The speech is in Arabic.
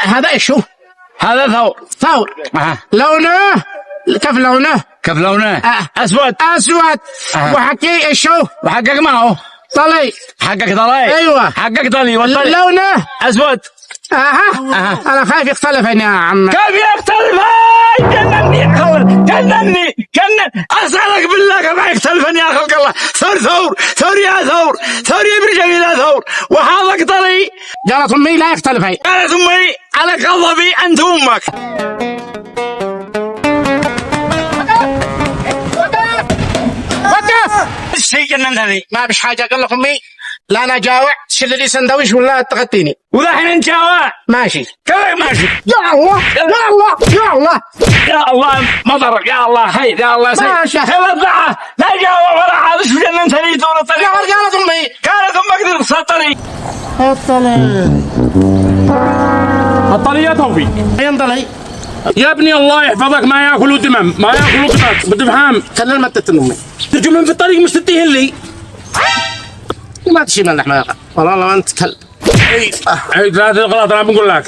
هذا ايش هو؟ هذا ثور. ثور. أه. لونه كيف لونه؟ كيف لونه؟ اسود. اسود. وحقي ايش هو؟ وحقك ما هو؟ طلي. حقك طلي. ايوه. حقك طلي والطلي لونه اسود. اها. انا خايف يختلفين يا عم. كيف يختلف؟ جنني يا خول، جنني جنن. اسالك بالله كيف يختلفن يا خلق الله؟ ثور يا ثور يا ابن جميل يا ثور، وهذا طلي. قالت امي لا يختلفين. قالت امي على غضبي انت امك. وقف. الشيء جننتني. ما بش حاجه. قال لك امي لا انا جاوع تشيل لي سندويش ولا تغطيني. ودحين انت جاوع ماشي. كيف ماشي؟ يا الله يا الله يا الله يا الله مطرك، يا الله خير، يا الله سيد. ماشي. لا جاوع ولا عاد. شو جننتني طول الطريق؟ قالت امي. كانت امك تسطري. الطلي يا توفيق. ينطلي. يا ابني الله يحفظك، ما ياكلوا دمم، ما ياكلوا قطط، بتفهم؟ خلينا متت امي. تجوا من في الطريق مش تتيهن لي. ما تشيل اللحمه والله ما انت كلب. اي لا تغلط، انا بقول لك.